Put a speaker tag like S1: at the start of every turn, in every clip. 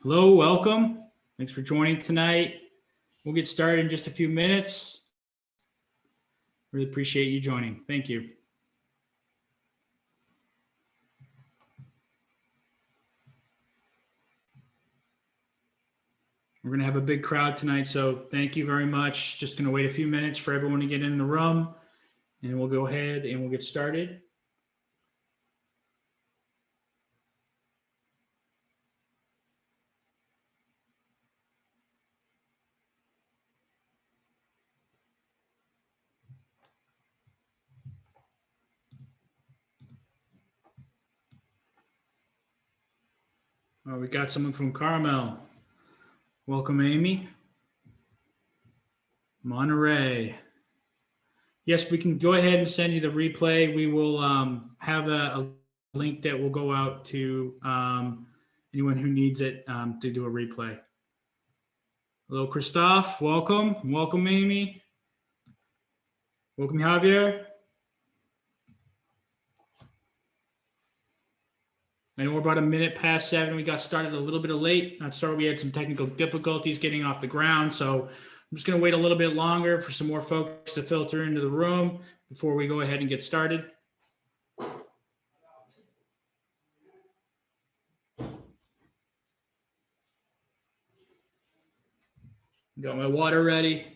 S1: Hello, welcome. Thanks for joining tonight. We'll get started in just a few minutes. Really appreciate you joining. Thank you. We're going to have a big crowd tonight, so thank you very much. Just going to wait a few minutes for everyone to get in the room, and we'll go ahead and we'll get started. Oh, we got someone from Carmel. Welcome, Amy. Monterey. Yes, we can go ahead and send you the replay. We will have a link that will go out to anyone who needs it to do a replay. Hello, Christophe. Welcome. Welcome, Amy. Welcome, Javier. I know we're about a minute past 7. We got started a little bit late. We had some technical difficulties getting off the ground. So I'm just going to wait a little bit longer for some more folks to filter into the room before we go ahead and get started. Got my water ready.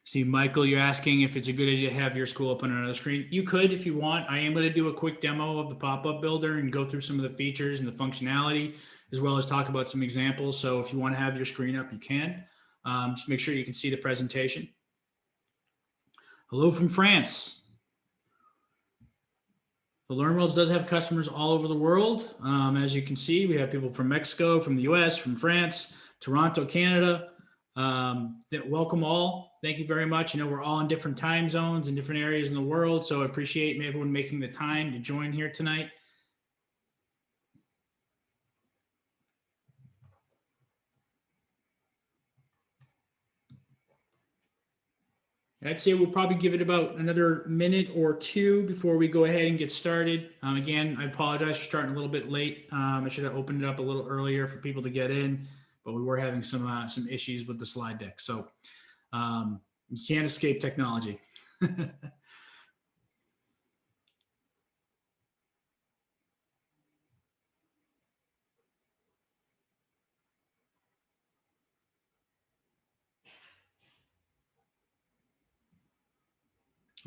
S1: See, Michael, you're asking if it's a good idea to have your school up on another screen. You could if you want. I am going to do a quick demo of the Popup Builder and go through some of the features and the functionality, as well as talk about some examples. So if you want to have your screen up, you can. Just make sure you can see the presentation. Hello from France. The LearnWorlds does have customers all over the world. As you can see, we have people from Mexico, from the US, from France, Toronto, Canada. Welcome all. Thank you very much. We're all in different time zones and different areas in the world, so I appreciate everyone making the time to join here tonight. I'd say we'll probably give it about another minute or two before we go ahead and get started. Again, I apologize for starting a little bit late. I should have opened it up a little earlier for people to get in, but we were having some issues with the slide deck. So you can't escape technology. I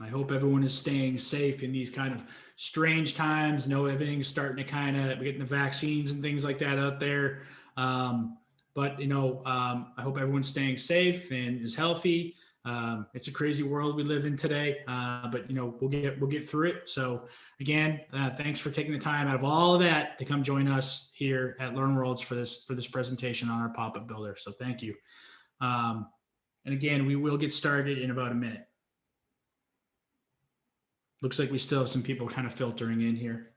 S1: hope everyone is staying safe in these kind of strange times. Everything's starting to we're getting the vaccines and things like that out there. But I hope everyone's staying safe and is healthy. It's a crazy world we live in today, but we'll get through it. So again, thanks for taking the time out of all of that to come join us here at LearnWorlds for this presentation on our Popup Builder. So thank you. And again, we will get started in about a minute. Looks like we still have some people kind of filtering in here.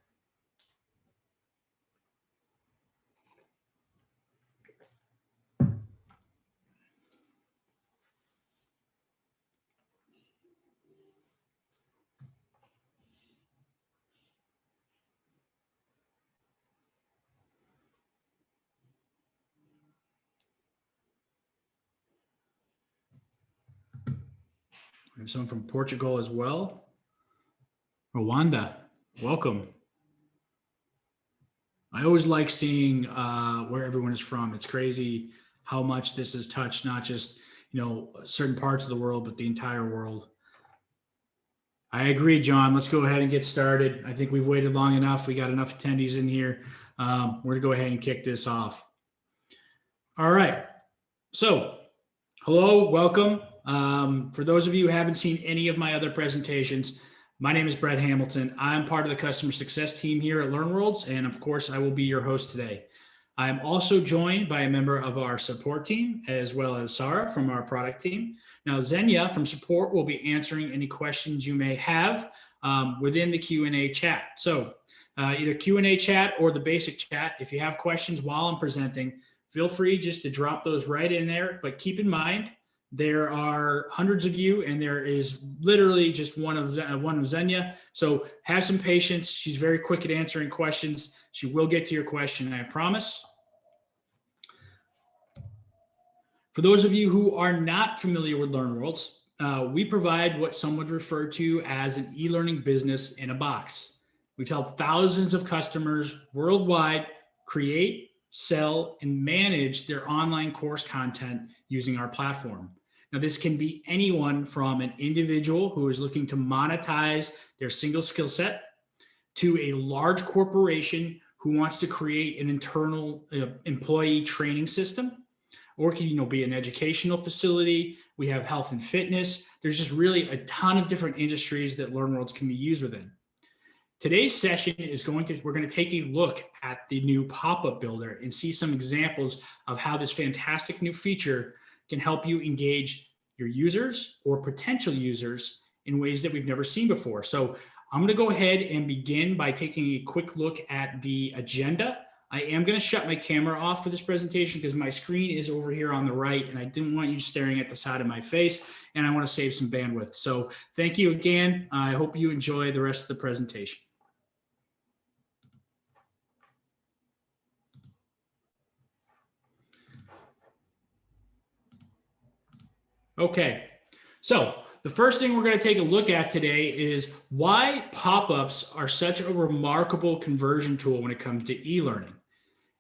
S1: We have someone from Portugal as well. Rwanda, welcome. I always like seeing where everyone is from. It's crazy how much this has touched not just certain parts of the world, but the entire world. I agree, John. Let's go ahead and get started. I think we've waited long enough. We got enough attendees in here. We're going to go ahead and kick this off. All right. So, hello, welcome. For those of you who haven't seen any of my other presentations, my name is Brett Hamilton. I'm part of the customer success team here at LearnWorlds, and of course, I will be your host today. I am also joined by a member of our support team, as well as Sarah from our product team. Now, Xenia from support will be answering any questions you may have within the Q&A chat. So either Q&A chat or the basic chat. If you have questions while I'm presenting, feel free just to drop those right in there. But keep in mind, there are hundreds of you, and there is literally just one of Xenia. So have some patience. She's very quick at answering questions. She will get to your question, I promise. For those of you who are not familiar with LearnWorlds, we provide what some would refer to as an e-learning business in a box. We've helped thousands of customers worldwide create, sell, and manage their online course content using our platform. Now, this can be anyone from an individual who is looking to monetize their single skill set to a large corporation who wants to create an internal employee training system, or it can be an educational facility. We have health and fitness. There's just really a ton of different industries that LearnWorlds can be used within. Today's session is we're going to take a look at the new Popup Builder and see some examples of how this fantastic new feature can help you engage your users or potential users in ways that we've never seen before. So I'm going to go ahead and begin by taking a quick look at the agenda. I am going to shut my camera off for this presentation because my screen is over here on the right, and I didn't want you staring at the side of my face, and I want to save some bandwidth. So thank you again. I hope you enjoy the rest of the presentation. Okay, so the first thing we're going to take a look at today is why pop-ups are such a remarkable conversion tool when it comes to e-learning.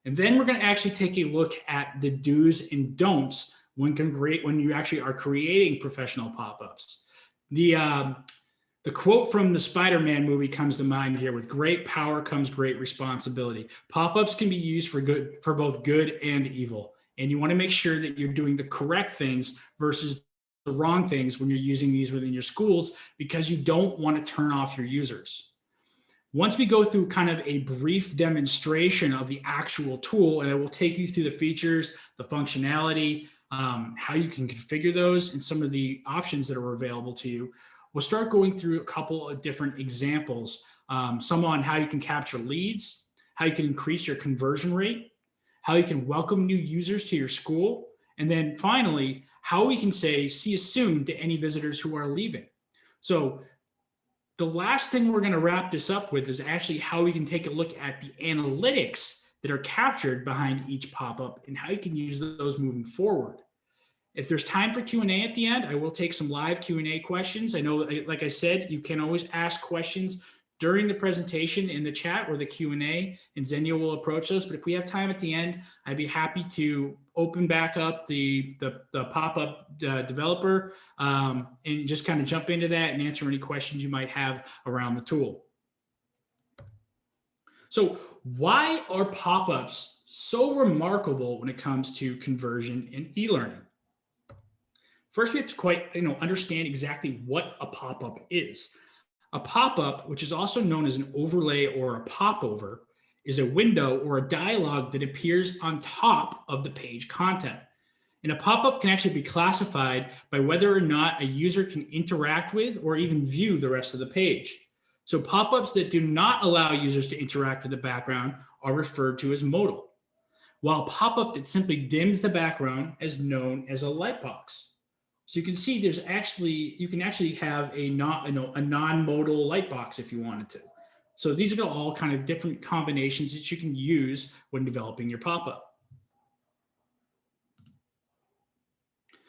S1: And then we're going to actually take a look at the do's and don'ts when you actually are creating professional pop-ups. The quote from the Spider-Man movie comes to mind here: with great power comes great responsibility. Pop-ups can be used for both good and evil. And you want to make sure that you're doing the correct things versus the wrong things when you're using these within your schools, because you don't want to turn off your users. Once we go through kind of a brief demonstration of the actual tool, and I will take you through the features, the functionality, how you can configure those, and some of the options that are available to you, we'll start going through a couple of different examples, some on how you can capture leads, how you can increase your conversion rate, how you can welcome new users to your school, and then finally, how we can say see you soon to any visitors who are leaving. So the last thing we're going to wrap this up with is actually how we can take a look at the analytics that are captured behind each pop-up and how you can use those moving forward. If there's time for Q&A at the end, I will take some live Q&A questions. I know, like I said, you can always ask questions during the presentation in the chat or the Q&A, and Xenia will approach us. But if we have time at the end, I'd be happy to open back up the pop-up developer and just kind of jump into that and answer any questions you might have around the tool. So why are pop-ups so remarkable when it comes to conversion in e-learning? First, we have to understand exactly what a pop-up is. A pop-up, which is also known as an overlay or a popover, is a window or a dialogue that appears on top of the page content. And a pop-up can actually be classified by whether or not a user can interact with or even view the rest of the page. So pop-ups that do not allow users to interact with the background are referred to as modal, while a pop-up that simply dims the background is known as a light box. So you can see you can actually have a non-modal light box if you wanted to. So these are all kind of different combinations that you can use when developing your pop-up.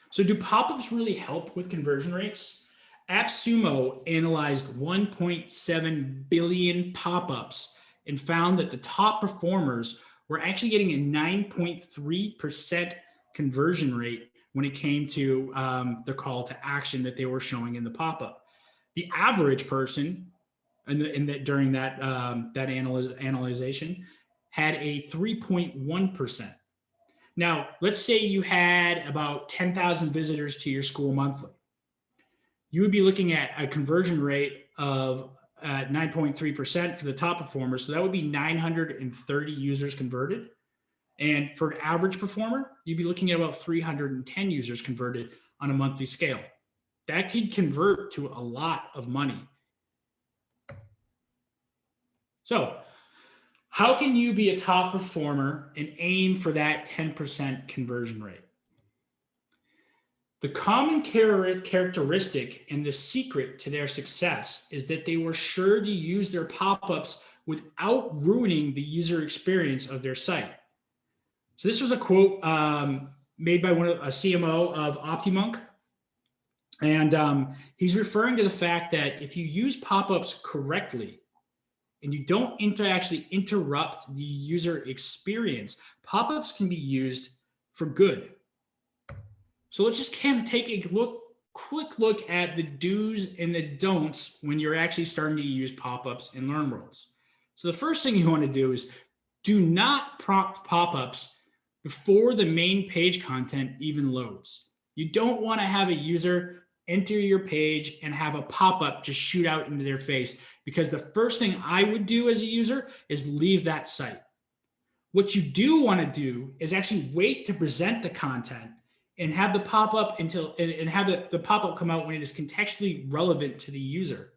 S1: So do pop-ups really help with conversion rates? AppSumo analyzed 1.7 billion pop-ups and found that the top performers were actually getting a 9.3% conversion rate when it came to the call to action that they were showing in the pop-up. The average person during that analyzation had a 3.1%. Now, let's say you had about 10,000 visitors to your school monthly. You would be looking at a conversion rate of 9.3% for the top performers. So that would be 930 users converted. And for an average performer, you'd be looking at about 310 users converted on a monthly scale. That could convert to a lot of money. So How can you be a top performer and aim for that 10% conversion rate? The common characteristic and the secret to their success is that they were sure to use their pop-ups without ruining the user experience of their site. So this was a quote made by a CMO of OptiMonk. And he's referring to the fact that if you use pop-ups correctly and you don't actually interrupt the user experience, pop-ups can be used for good. So let's just kind of take a quick look at the do's and the don'ts when you're actually starting to use pop-ups in LearnWorlds. So the first thing you want to do is do not prompt pop-ups before the main page content even loads. You don't want to have a user enter your page and have a pop-up just shoot out into their face, because the first thing I would do as a user is leave that site. What you do want to do is actually wait to present the content and have the pop-up and have the pop-up come out when it is contextually relevant to the user.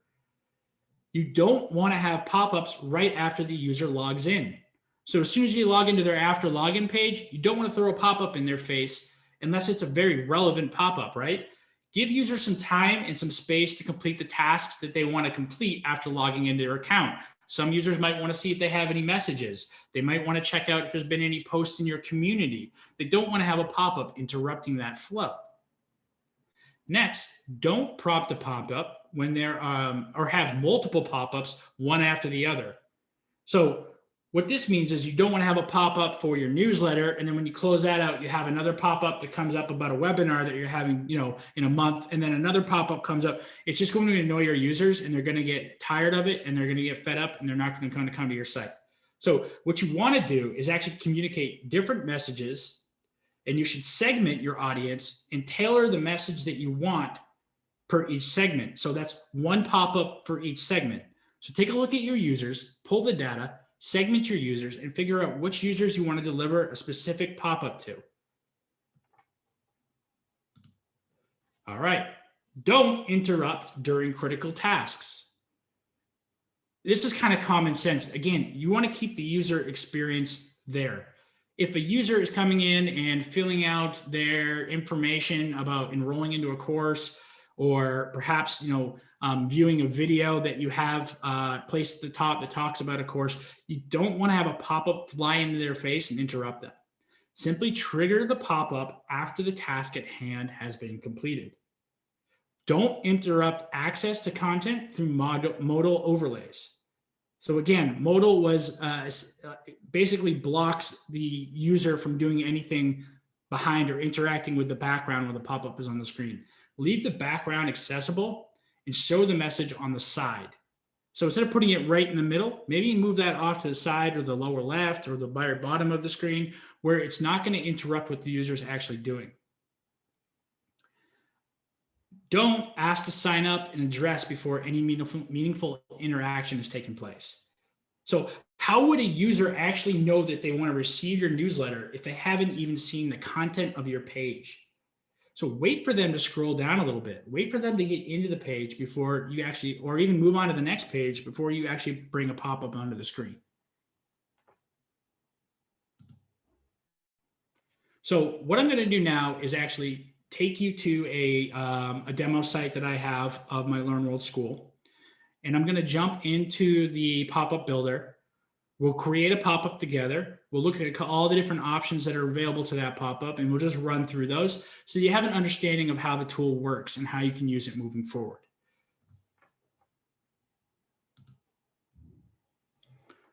S1: You don't want to have pop-ups right after the user logs in. So as soon as you log into their after login page, you don't want to throw a pop-up in their face unless it's a very relevant pop-up, right? Give users some time and some space to complete the tasks that they want to complete after logging into their account. Some users might want to see if they have any messages. They might want to check out if there's been any posts in your community. They don't want to have a pop-up interrupting that flow. Next, don't prompt a pop-up when there or have multiple pop-ups one after the other. So what this means is you don't want to have a pop-up for your newsletter, and then when you close that out, you have another pop-up that comes up about a webinar that you're having, in a month, and then another pop-up comes up. It's just going to annoy your users, and they're going to get tired of it, and they're going to get fed up, and they're not going to come to your site. So what you want to do is actually communicate different messages, and you should segment your audience and tailor the message that you want per each segment. So that's one pop-up for each segment. So take a look at your users, pull the data, segment your users, and figure out which users you want to deliver a specific pop-up to. All right. Don't interrupt during critical tasks. This is kind of common sense. Again, you want to keep the user experience there. If a user is coming in and filling out their information about enrolling into a course, or perhaps viewing a video that you have placed at the top that talks about a course, you don't want to have a pop-up fly into their face and interrupt them. Simply trigger the pop-up after the task at hand has been completed. Don't interrupt access to content through modal overlays. So again, modal was basically blocks the user from doing anything behind or interacting with the background when the pop-up is on the screen. Leave the background accessible and show the message on the side. So instead of putting it right in the middle, maybe move that off to the side or the lower left or the bottom of the screen where it's not going to interrupt what the user is actually doing. Don't ask to sign up and address before any meaningful interaction has taken place. So how would a user actually know that they want to receive your newsletter if they haven't even seen the content of your page? So wait for them to scroll down a little bit. Wait for them to get into the page before you actually, or even move on to the next page before you actually bring a pop-up onto the screen. So what I'm going to do now is actually take you to a demo site that I have of my LearnWorlds school. And I'm going to jump into the Popup Builder. We'll create a pop-up together. We'll look at all the different options that are available to that pop-up, and we'll just run through those so you have an understanding of how the tool works and how you can use it moving forward.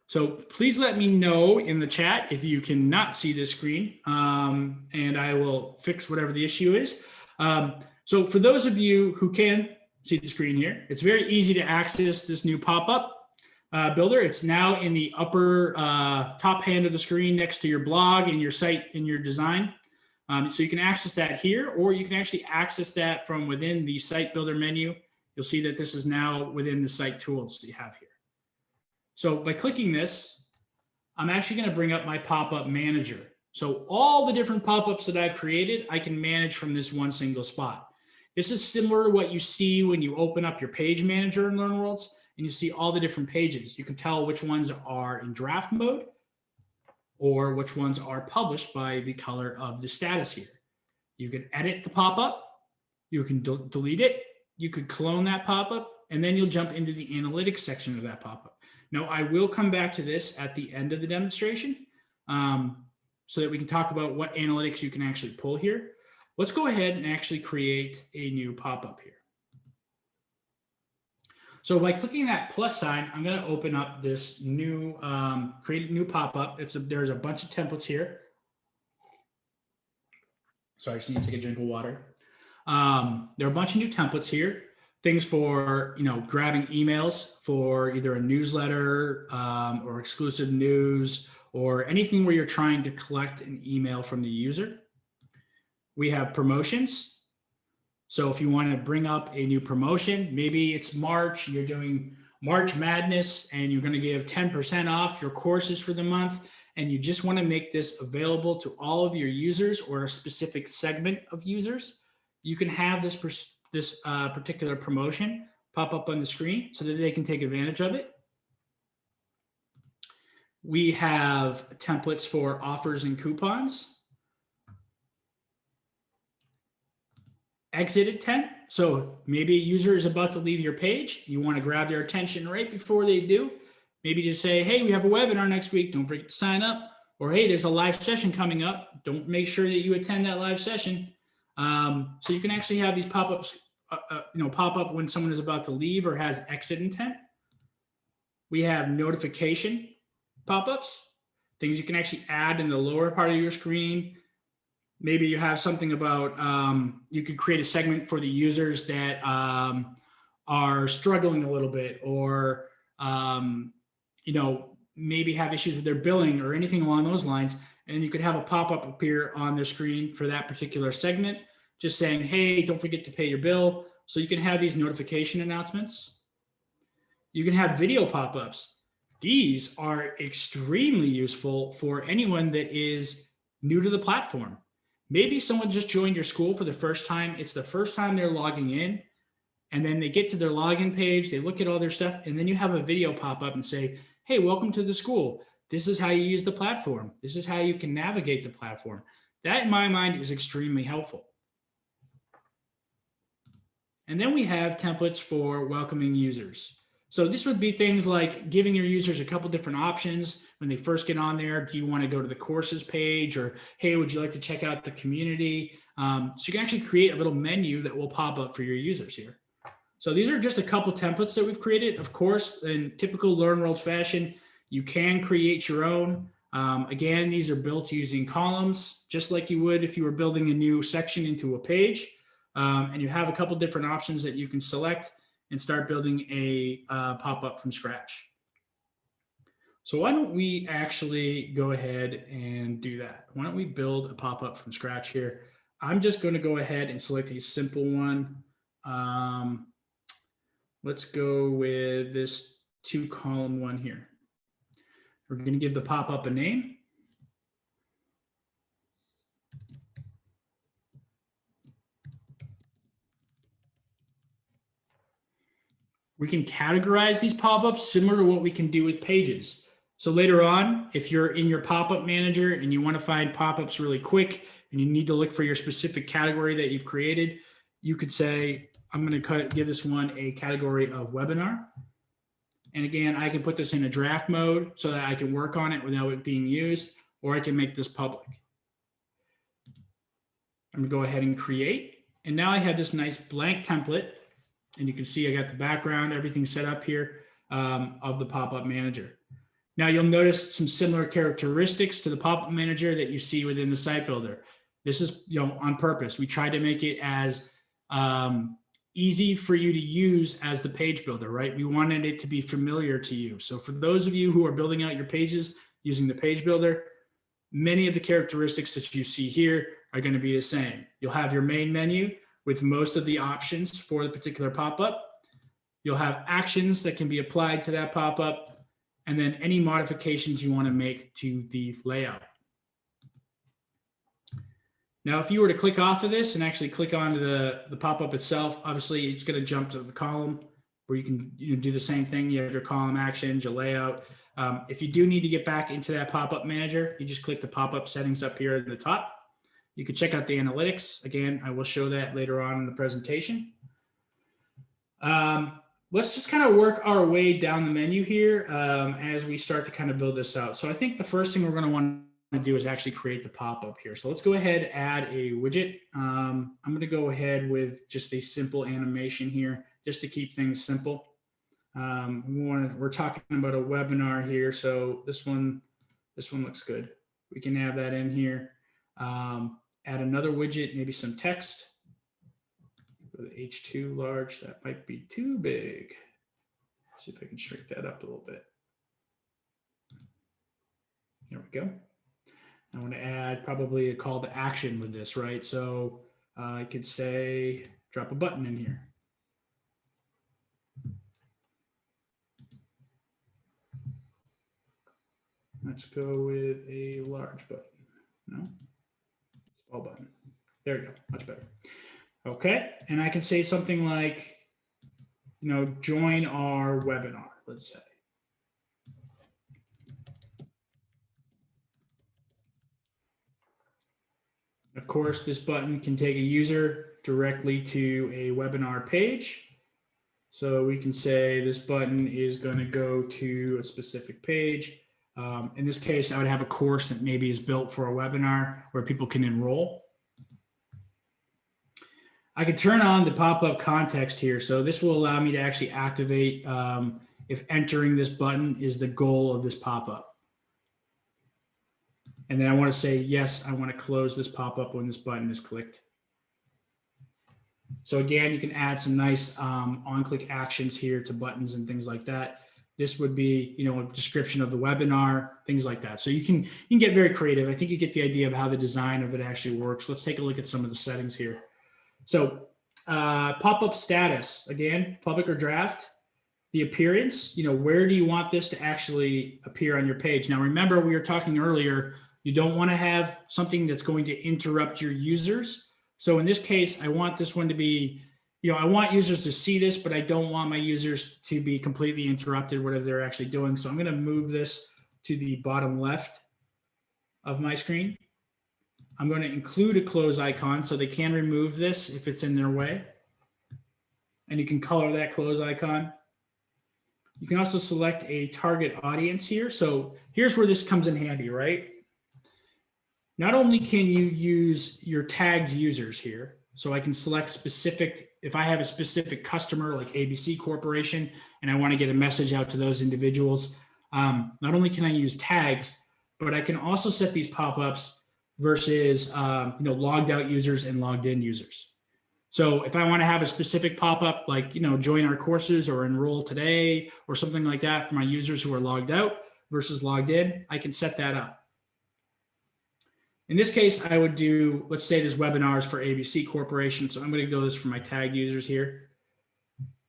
S1: So please let me know in the chat if you cannot see this screen, and I will fix whatever the issue is. So for those of you who can see the screen here, it's very easy to access this new pop-up builder. It's now in the upper top hand of the screen next to your blog and your site and your design. So you can access that here, or you can actually access that from within the site builder menu. You'll see that this is now within the site tools that you have here. So by clicking this, I'm actually going to bring up my pop-up manager. So all the different pop-ups that I've created, I can manage from this one single spot. This is similar to what you see when you open up your page manager in LearnWorlds and you see all the different pages. You can tell which ones are in draft mode or which ones are published by the color of the status here. You can edit the pop-up, you can delete it, you could clone that pop-up, and then you'll jump into the analytics section of that pop-up. Now, I will come back to this at the end of the demonstration so that we can talk about what analytics you can actually pull here. Let's go ahead and actually create a new pop-up here. So by clicking that plus sign, I'm going to open up this new, create a new pop-up. There's a bunch of templates here. Sorry, I just need to take a drink of water. There are a bunch of new templates here. Things for, grabbing emails for either a newsletter or exclusive news or anything where you're trying to collect an email from the user. We have promotions. So if you want to bring up a new promotion, maybe it's March, you're doing March Madness and you're going to give 10% off your courses for the month, and you just want to make this available to all of your users or a specific segment of users, you can have this particular promotion pop up on the screen so that they can take advantage of it. We have templates for offers and coupons. Exit at 10. So maybe a user is about to leave your page. You want to grab their attention right before they do. Maybe just say, hey, we have a webinar next week. Don't forget to sign up. Or, hey, there's a live session coming up. Don't make sure that you attend that live session. So you can actually have these pop-ups, pop up when someone is about to leave or has exit intent. We have notification pop-ups, things you can actually add in the lower part of your screen. Maybe you have something about, you could create a segment for the users that are struggling a little bit or, maybe have issues with their billing or anything along those lines. And you could have a pop-up appear on their screen for that particular segment, just saying, hey, don't forget to pay your bill. So you can have these notification announcements. You can have video pop-ups. These are extremely useful for anyone that is new to the platform. Maybe someone just joined your school for the first time. It's the first time they're logging in. And then they get to their login page, they look at all their stuff, and then you have a video pop up and say, hey, welcome to the school. This is how you use the platform. This is how you can navigate the platform. That, in my mind, is extremely helpful. And then we have templates for welcoming users. So this would be things like giving your users a couple different options when they first get on there. Do you want to go to the courses page, or, hey, would you like to check out the community? So you can actually create a little menu that will pop up for your users here. So these are just a couple templates that we've created. Of course, in typical LearnWorlds fashion, you can create your own. Again, these are built using columns, just like you would if you were building a new section into a page. And you have a couple different options that you can select and start building a pop-up from scratch. So why don't we actually go ahead and do that? Why don't we build a pop-up from scratch here? I'm just going to go ahead and select a simple one. Let's go with this 2-column one here. We're going to give the pop-up a name. We can categorize these pop-ups similar to what we can do with pages. So later on, if you're in your pop-up manager and you want to find pop-ups really quick and you need to look for your specific category that you've created, you could say, I'm going to give this one a category of webinar. And again, I can put this in a draft mode so that I can work on it without it being used, or I can make this public. I'm going to go ahead and create. And now I have this nice blank template. And you can see I got the background, everything set up here of the pop-up manager. Now you'll notice some similar characteristics to the pop-up manager that you see within the site builder. This is on purpose. We tried to make it as easy for you to use as the page builder, right? We wanted it to be familiar to you. So for those of you who are building out your pages using the page builder, many of the characteristics that you see here are going to be the same. You'll have your main menu with most of the options for the particular pop-up. You'll have actions that can be applied to that pop-up, and then any modifications you want to make to the layout. Now, if you were to click off of this and actually click onto the pop-up itself, obviously it's going to jump to the column where you can do the same thing. You have your column actions, your layout. If you do need to get back into that pop-up manager, you just click the pop-up settings up here at the top. You can check out the analytics. Again, I will show that later on in the presentation. Let's just kind of work our way down the menu here as we start to kind of build this out. So I think the first thing we're going to want to do is actually create the pop-up here. So let's go ahead, add a widget. I'm going to go ahead with just a simple animation here, just to keep things simple. We're talking about a webinar here, so this one looks good. We can add that in here. Add another widget, maybe some text. With H2 large, that might be too big. Let's see if I can shrink that up a little bit. There we go. I want to add probably a call to action with this, right? So I could say, drop a button in here. Let's go with a large button. No, small button. There we go, much better. Okay, and I can say something like, join our webinar, let's say. Of course, this button can take a user directly to a webinar page. So we can say this button is going to go to a specific page. In this case, I would have a course that maybe is built for a webinar where people can enroll. I could turn on the pop-up context here. So this will allow me to actually activate if entering this button is the goal of this pop-up. And then I want to say, yes, I want to close this pop-up when this button is clicked. So again, you can add some nice on-click actions here to buttons and things like that. This would be, a description of the webinar, things like that. So you can get very creative. I think you get the idea of how the design of it actually works. Let's take a look at some of the settings here. So pop-up status, again, public or draft. The appearance, where do you want this to actually appear on your page? Now, remember, we were talking earlier, you don't want to have something that's going to interrupt your users. So in this case, I want this one to be, I want users to see this, but I don't want my users to be completely interrupted, whatever they're actually doing. So I'm going to move this to the bottom left of my screen. I'm going to include a close icon so they can remove this if it's in their way. And you can color that close icon. You can also select a target audience here. So here's where this comes in handy, right? Not only can you use your tagged users here, so I can select specific, if I have a specific customer like ABC Corporation, and I want to get a message out to those individuals, not only can I use tags, but I can also set these pop-ups versus logged out users and logged in users. So if I want to have a specific pop-up like, join our courses or enroll today or something like that for my users who are logged out versus logged in, I can set that up. In this case, I would do, let's say this webinar is for ABC Corporation. So I'm going to go this for my tagged users here.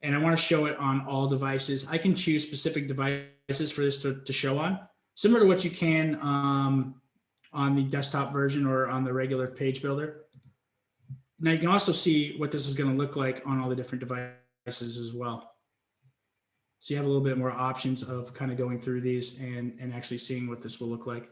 S1: And I want to show it on all devices. I can choose specific devices for this to show on, similar to what you can on the desktop version or on the regular page builder. Now you can also see what this is going to look like on all the different devices as well. So you have a little bit more options of kind of going through these and actually seeing what this will look like.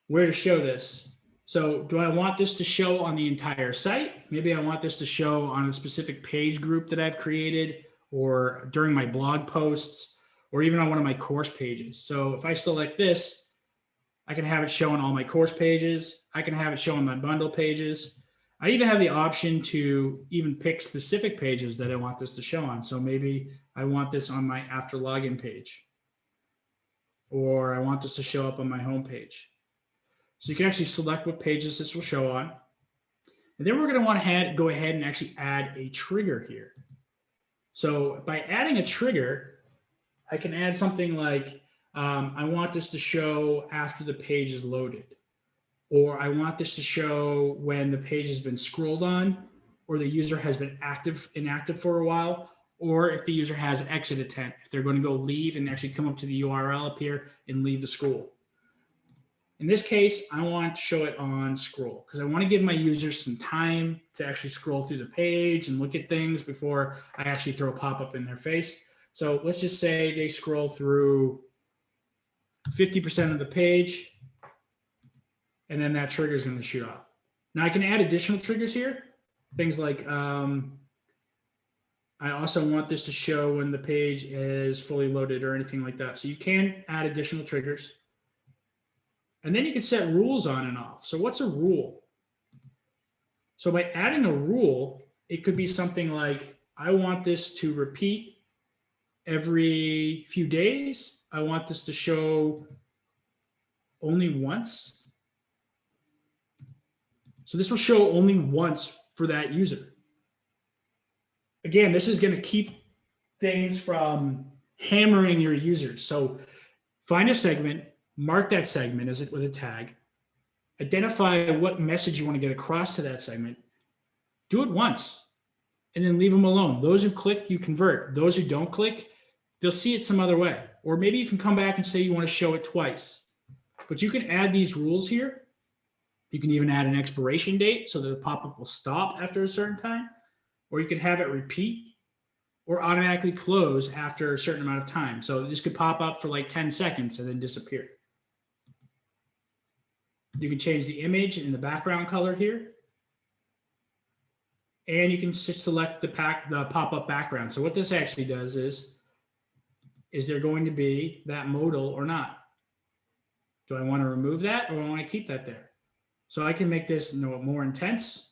S1: Where to show this? So do I want this to show on the entire site? Maybe I want this to show on a specific page group that I've created or during my blog posts or even on one of my course pages. So if I select this, I can have it show on all my course pages. I can have it show on my bundle pages. I even have the option to even pick specific pages that I want this to show on. So maybe I want this on my after login page, or I want this to show up on my home page. So you can actually select what pages this will show on. And then we're going to want to go ahead and actually add a trigger here. So by adding a trigger, I can add something like, I want this to show after the page is loaded, or I want this to show when the page has been scrolled on, or the user has been inactive for a while, or if the user has an exit intent, if they're going to go leave and actually come up to the URL up here and leave the school. In this case, I want to show it on scroll because I want to give my users some time to actually scroll through the page and look at things before I actually throw a pop-up in their face. So let's just say they scroll through 50% of the page, and then that trigger is going to shoot off. Now I can add additional triggers here. Things like I also want this to show when the page is fully loaded or anything like that. So you can add additional triggers. And then you can set rules on and off. So what's a rule? So by adding a rule, it could be something like, I want this to repeat every few days. I want this to show only once. So this will show only once for that user. Again, this is going to keep things from hammering your users. So find a segment, mark that segment as it with a tag, identify what message you want to get across to that segment, do it once, and then leave them alone. Those who click, you convert. Those who don't click, they'll see it some other way. Or maybe you can come back and say you want to show it twice. But you can add these rules here. You can even add an expiration date so that the pop-up will stop after a certain time, or you can have it repeat or automatically close after a certain amount of time. So this could pop up for like 10 seconds and then disappear. You can change the image and the background color here. And you can select the pop-up background. So what this actually does is there going to be that modal or not? Do I want to remove that or do I want to keep that there? So I can make this more intense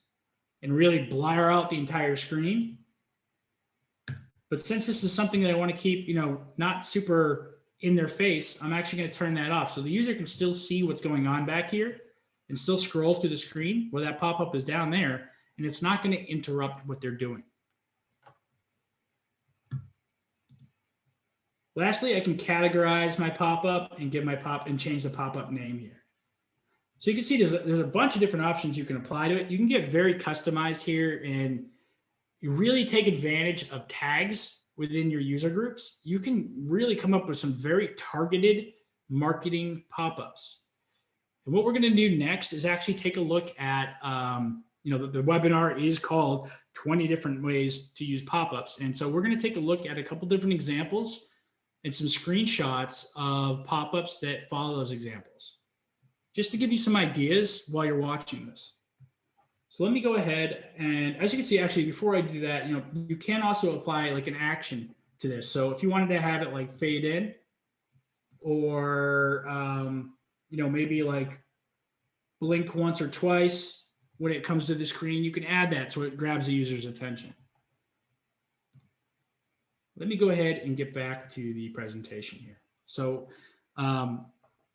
S1: and really blur out the entire screen. But since this is something that I want to keep, not super in their face, I'm actually going to turn that off. So the user can still see what's going on back here and still scroll through the screen where that pop-up is down there, and it's not going to interrupt what they're doing. Lastly, I can categorize my pop-up and give and change the pop-up name here. So you can see there's a bunch of different options you can apply to it. You can get very customized here, and you really take advantage of tags within your user groups. You can really come up with some very targeted marketing pop-ups. And what we're going to do next is actually take a look at, the webinar is called 20 different ways to use pop-ups. And so we're going to take a look at a couple different examples and some screenshots of pop-ups that follow those examples, just to give you some ideas while you're watching this. So let me go ahead, and as you can see, actually, before I do that, you can also apply like an action to this. So if you wanted to have it like fade in, or maybe like blink once or twice when it comes to the screen, you can add that so it grabs the user's attention. Let me go ahead and get back to the presentation here. So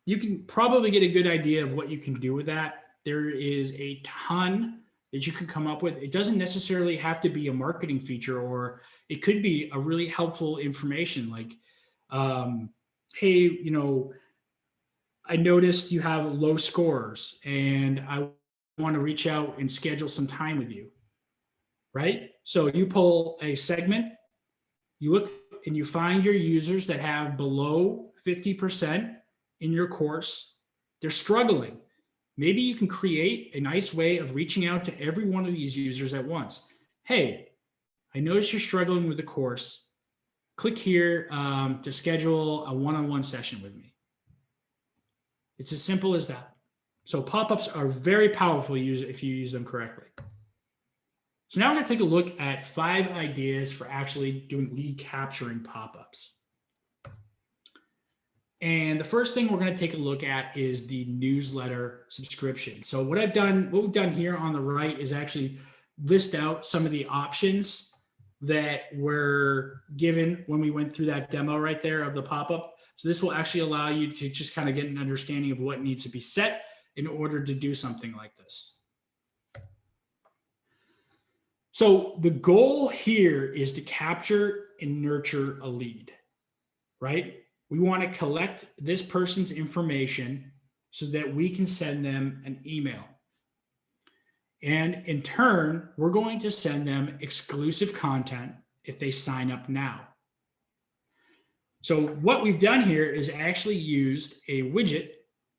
S1: you can probably get a good idea of what you can do with that. There is a ton that you can come up with. It doesn't necessarily have to be a marketing feature, or it could be a really helpful information like, hey, I noticed you have low scores and I want to reach out and schedule some time with you, right? So you pull a segment, you look and you find your users that have below 50% in your course. They're struggling. Maybe you can create a nice way of reaching out to every one of these users at once. Hey, I noticed you're struggling with the course. Click here to schedule a one-on-one session with me. It's as simple as that. So pop-ups are very powerful if you use them correctly. So now we're going to take a look at 5 ideas for actually doing lead capturing pop-ups. And the first thing we're going to take a look at is the newsletter subscription. So what we've done here on the right is actually list out some of the options that were given when we went through that demo right there of the pop-up. So this will actually allow you to just kind of get an understanding of what needs to be set in order to do something like this. So the goal here is to capture and nurture a lead, right? We want to collect this person's information so that we can send them an email. And in turn, we're going to send them exclusive content if they sign up now. So what we've done here is actually used a widget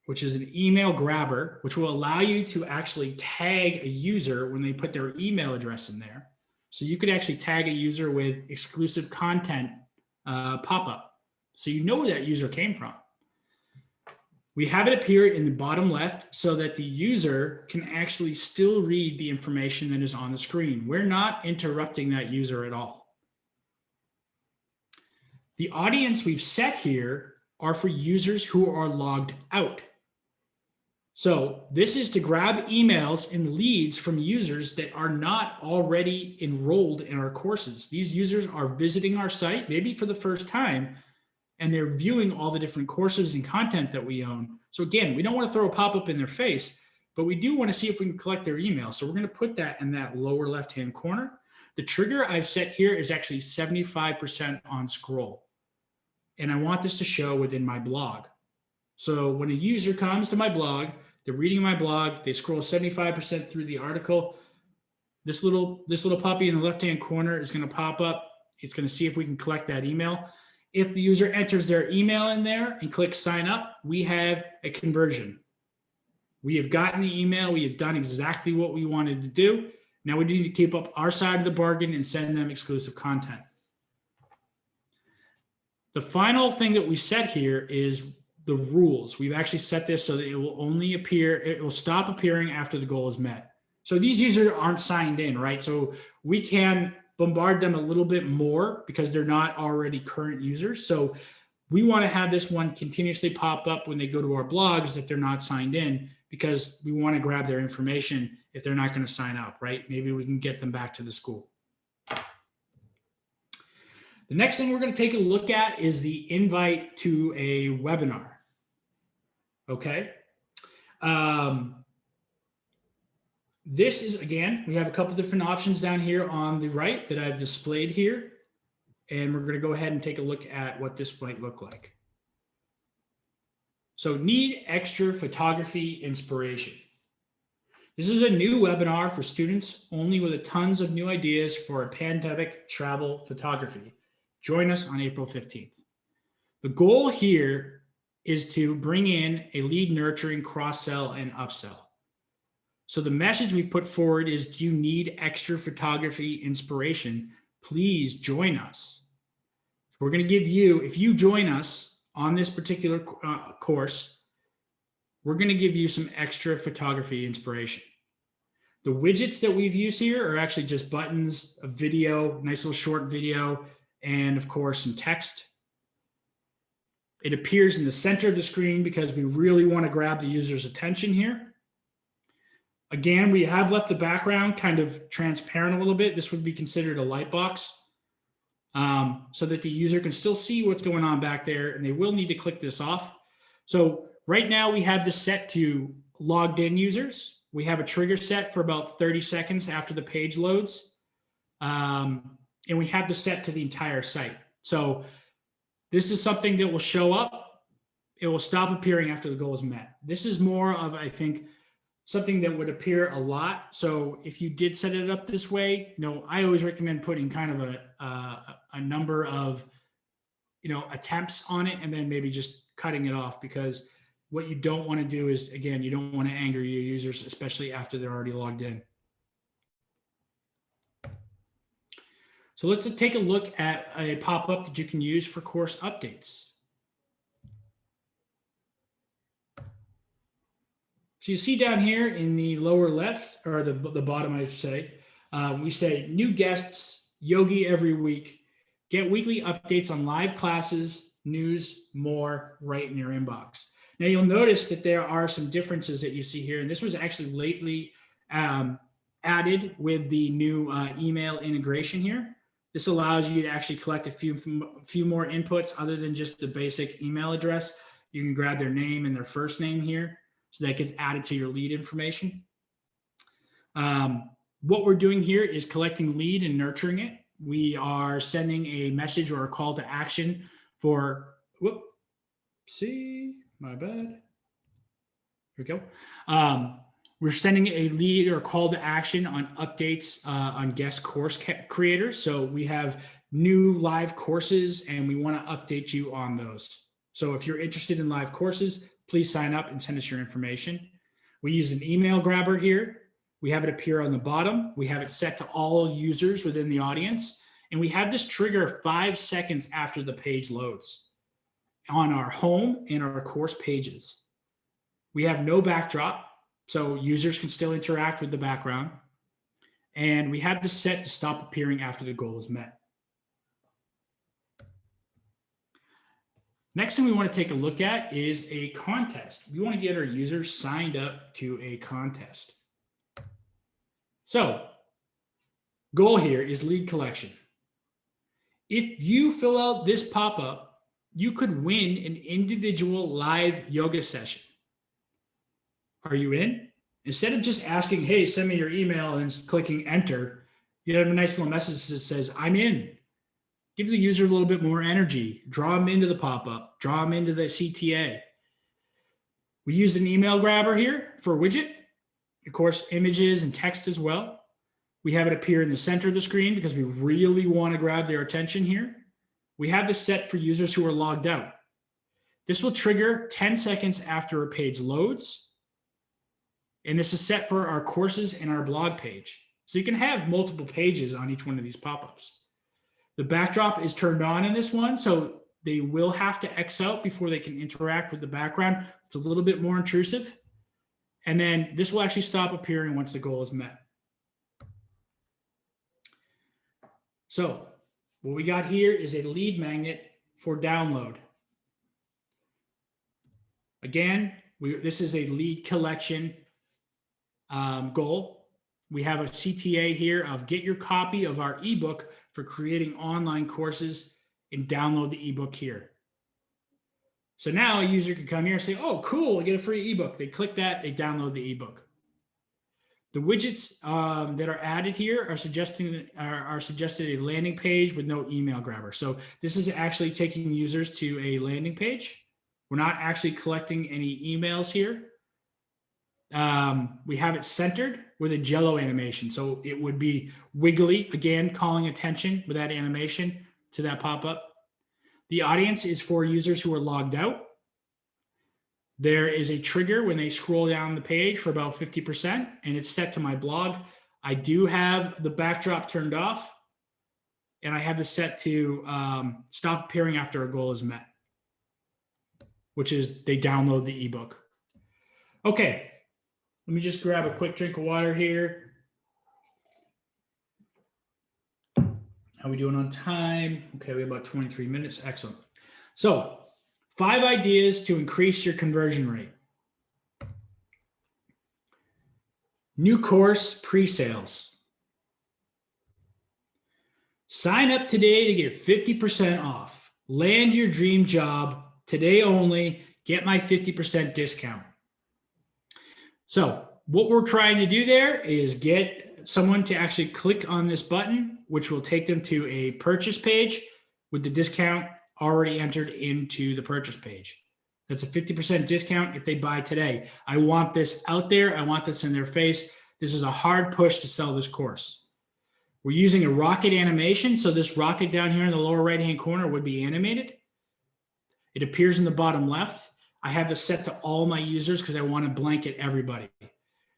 S1: which is an email grabber, which will allow you to actually tag a user when they put their email address in there. So you could actually tag a user with exclusive content pop-up, so you know where that user came from. We have it appear in the bottom left so that the user can actually still read the information that is on the screen. We're not interrupting that user at all. The audience we've set here are for users who are logged out. So this is to grab emails and leads from users that are not already enrolled in our courses. These users are visiting our site, maybe for the first time, and they're viewing all the different courses and content that we own. So again, we don't want to throw a pop-up in their face, but we do want to see if we can collect their email. So we're going to put that in that lower left-hand corner. The trigger I've set here is actually 75% on scroll. And I want this to show within my blog. So when a user comes to my blog, they're reading my blog, they scroll 75% through the article, this little puppy in the left-hand corner is going to pop up. It's going to see if we can collect that email. If the user enters their email in there and clicks sign up, we have a conversion. We have gotten the email. We have done exactly what we wanted to do. Now we need to keep up our side of the bargain and send them exclusive content. The final thing that we set here is the rules. We've actually set this so that it will only appear, it will stop appearing after the goal is met. So these users aren't signed in, right? So we can bombard them a little bit more because they're not already current users. So we want to have this one continuously pop up when they go to our blogs if they're not signed in, because we want to grab their information if they're not going to sign up, right? Maybe we can get them back to the school. The next thing we're going to take a look at is the invite to a webinar. Okay. This is, again, we have a couple different options down here on the right that I've displayed here. And we're going to go ahead and take a look at what this might look like. So need extra photography inspiration. This is a new webinar for students only with tons of new ideas for a pandemic travel photography. Join us on April 15th. The goal here is to bring in a lead nurturing cross-sell and upsell. So the message we put forward is, do you need extra photography inspiration? Please join us. We're going to give you, if you join us on this particular course, we're going to give you some extra photography inspiration. The widgets that we've used here are actually just buttons, a video, nice little short video, and of course some text. It appears in the center of the screen because we really want to grab the user's attention here. Again, we have left the background kind of transparent a little bit. This would be considered a light box, so that the user can still see what's going on back there, and they will need to click this off. So right now we have this set to logged in users. We have a trigger set for about 30 seconds after the page loads. And we have this set to the entire site. So this is something that will show up. It will stop appearing after the goal is met. This is more of, I think, something that would appear a lot. So if you did set it up this way, I always recommend putting kind of a number of, attempts on it, and then maybe just cutting it off, because what you don't want to do is, again, you don't want to anger your users, especially after they're already logged in. So let's take a look at a pop-up that you can use for course updates. So you see down here in the lower left, or the bottom, I should say, we say new guests, Yogi every week, get weekly updates on live classes, news, more right in your inbox. Now you'll notice that there are some differences that you see here, and this was actually lately added with the new email integration here. This allows you to actually collect a few more inputs other than just the basic email address. You can grab their name and their first name here, so that gets added to your lead information. What we're doing here is collecting lead and nurturing it. We are sending a message or a call to action for, my bad. Here we go. We're sending a lead or call to action on updates on guest course creators. So we have new live courses and we want to update you on those. So if you're interested in live courses, please sign up and send us your information. We use an email grabber here. We have it appear on the bottom. We have it set to all users within the audience. And we have this trigger 5 seconds after the page loads on our home and our course pages. We have no backdrop, so users can still interact with the background. And we have this set to stop appearing after the goal is met. Next thing we want to take a look at is a contest. We want to get our users signed up to a contest. So, goal here is lead collection. If you fill out this pop-up, you could win an individual live yoga session. Are you in? Instead of just asking, hey, send me your email and just clicking enter, you have a nice little message that says, I'm in. Give the user a little bit more energy. Draw them into the pop-up. Draw them into the CTA. We used an email grabber here for a widget. Of course, images and text as well. We have it appear in the center of the screen because we really want to grab their attention here. We have this set for users who are logged out. This will trigger 10 seconds after a page loads. And this is set for our courses and our blog page. So you can have multiple pages on each one of these pop-ups. The backdrop is turned on in this one, so they will have to X out before they can interact with the background. It's a little bit more intrusive. And then this will actually stop appearing once the goal is met. So what we got here is a lead magnet for download. Again, this is a lead collection goal. We have a CTA here of get your copy of our ebook for creating online courses and download the ebook here. So now a user can come here and say, oh, cool, I get a free ebook. They click that, they download the ebook. The widgets that are added here are suggested a landing page with no email grabber. So this is actually taking users to a landing page. We're not actually collecting any emails here. We have it centered with a jello animation. So it would be wiggly, again, calling attention with that animation to that pop-up. The audience is for users who are logged out. There is a trigger when they scroll down the page for about 50%, and it's set to my blog. I do have the backdrop turned off, and I have this set to stop appearing after a goal is met, which is they download the ebook. Okay, let me just grab a quick drink of water here. How are we doing on time? Okay, we have about 23 minutes. Excellent. So 5 ideas to increase your conversion rate. New course pre-sales. Sign up today to get 50% off. Land your dream job today only. Get my 50% discount. So what we're trying to do there is get someone to actually click on this button, which will take them to a purchase page with the discount already entered into the purchase page. That's a 50% discount if they buy today. I want this out there. I want this in their face. This is a hard push to sell this course. We're using a rocket animation. So this rocket down here in the lower right-hand corner would be animated. It appears in the bottom left. I have this set to all my users because I want to blanket everybody.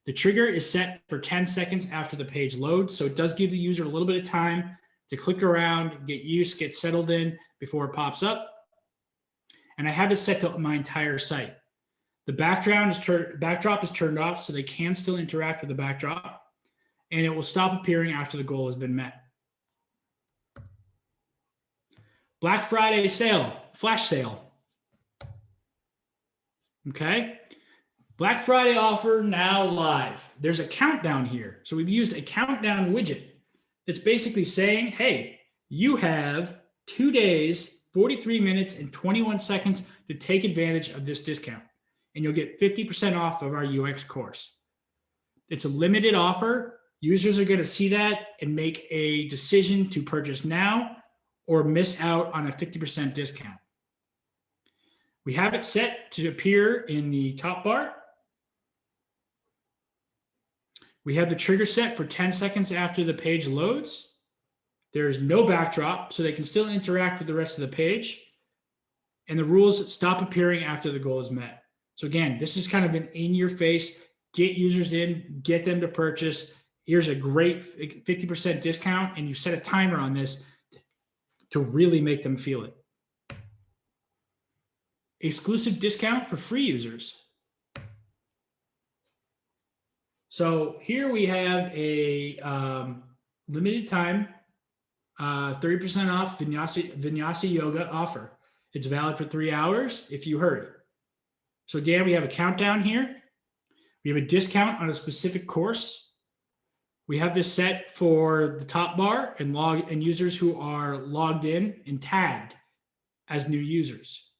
S1: The trigger is set for 10 seconds after the page loads. So it does give the user a little bit of time to click around, get used, get settled in before it pops up. And I have it set to my entire site. The backdrop is turned off so they can still interact with the backdrop, and it will stop appearing after the goal has been met. Black Friday sale, flash sale. Okay. Black Friday offer now live. There's a countdown here. So we've used a countdown widget. It's basically saying, hey, you have 2 days, 43 minutes, and 21 seconds to take advantage of this discount. And you'll get 50% off of our UX course. It's a limited offer. Users are going to see that and make a decision to purchase now or miss out on a 50% discount. We have it set to appear in the top bar. We have the trigger set for 10 seconds after the page loads. There's no backdrop, so they can still interact with the rest of the page. And the rules stop appearing after the goal is met. So again, this is kind of an in-your-face, get users in, get them to purchase. Here's a great 50% discount, and you set a timer on this to really make them feel it. Exclusive discount for free users. So here we have a limited time 30% off Vinyasa Yoga offer. It's valid for 3 hours if you hurry. So again, we have a countdown here. We have a discount on a specific course. We have this set for the top bar and users who are logged in and tagged as new users.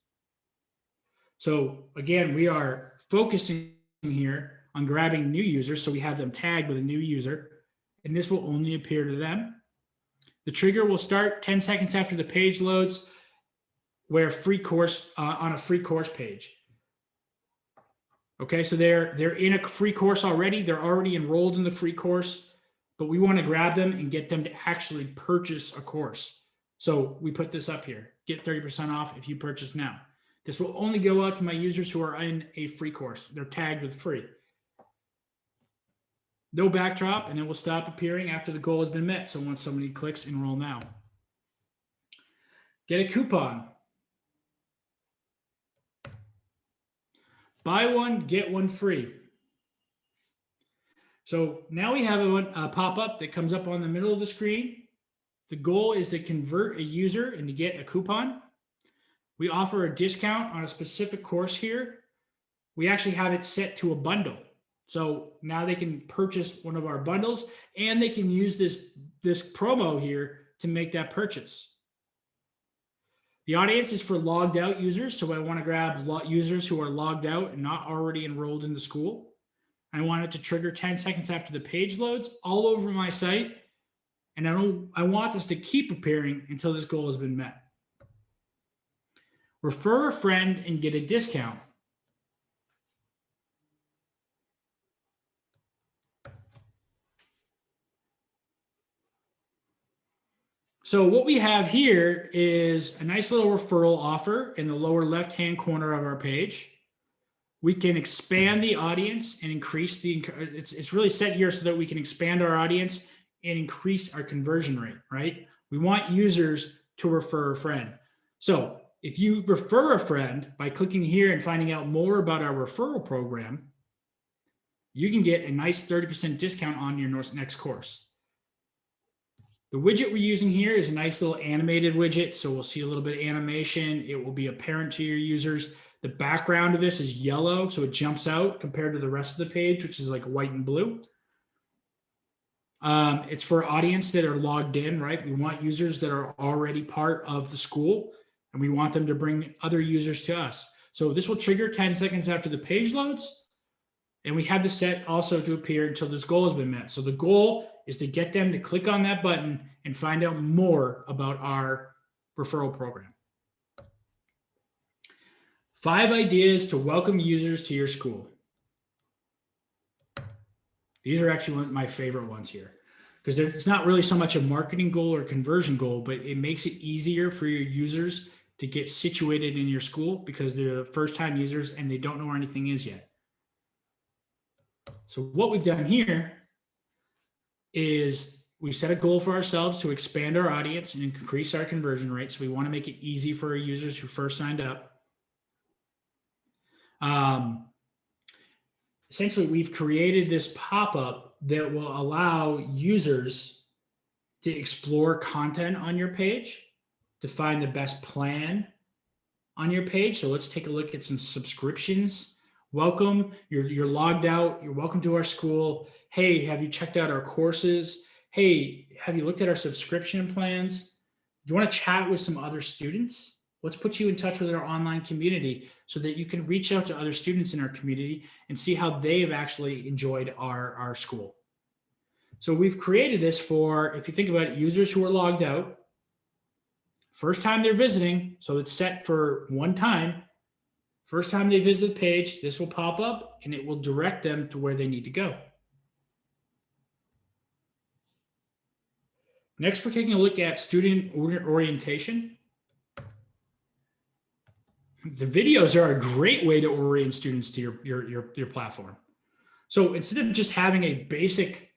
S1: So again, we are focusing here on grabbing new users, so we have them tagged with a new user, and this will only appear to them. The trigger will start 10 seconds after the page loads, where free course on a free course page. Okay, so they're in a free course already. They're already enrolled in the free course, but we want to grab them and get them to actually purchase a course. So we put this up here. Get 30% off if you purchase now. This will only go out to my users who are in a free course. They're tagged with free. No backdrop, and it will stop appearing after the goal has been met. So once somebody clicks enroll now. Get a coupon. Buy one, get one free. So now we have a pop-up that comes up on the middle of the screen. The goal is to convert a user and to get a coupon. We offer a discount on a specific course here. We actually have it set to a bundle. So now they can purchase one of our bundles, and they can use this promo here to make that purchase. The audience is for logged out users. So I want to grab users who are logged out and not already enrolled in the school. I want it to trigger 10 seconds after the page loads all over my site. And I want this to keep appearing until this goal has been met. Refer a friend and get a discount. So what we have here is a nice little referral offer in the lower left-hand corner of our page. We can expand the audience and increase it's really set here so that we can expand our audience and increase our conversion rate, right? We want users to refer a friend. So if you refer a friend by clicking here and finding out more about our referral program, you can get a nice 30% discount on your next course. The widget we're using here is a nice little animated widget. So we'll see a little bit of animation. It will be apparent to your users. The background of this is yellow, so it jumps out compared to the rest of the page, which is like white and blue. It's for audience that are logged in, right? We want users that are already part of the school, and we want them to bring other users to us. So this will trigger 10 seconds after the page loads, and we have the set also to appear until this goal has been met. So the goal is to get them to click on that button and find out more about our referral program. 5 ideas to welcome users to your school. These are actually one of my favorite ones here, because it's not really so much a marketing goal or conversion goal, but it makes it easier for your users to get situated in your school because they're first-time users and they don't know where anything is yet. So what we've done here is we set a goal for ourselves to expand our audience and increase our conversion rate. So we want to make it easy for our users who first signed up. Essentially, we've created this pop-up that will allow users to explore content on your page, to find the best plan on your page. So let's take a look at some subscriptions. Welcome, you're logged out. You're welcome to our school. Hey, have you checked out our courses? Hey, have you looked at our subscription plans? Do you want to chat with some other students? Let's put you in touch with our online community so that you can reach out to other students in our community and see how they've actually enjoyed our school. So we've created this for, if you think about it, users who are logged out, first time they're visiting, so it's set for one time. First time they visit the page, this will pop up and it will direct them to where they need to go. Next, we're taking a look at student orientation. The videos are a great way to orient students to your platform. So instead of just having a basic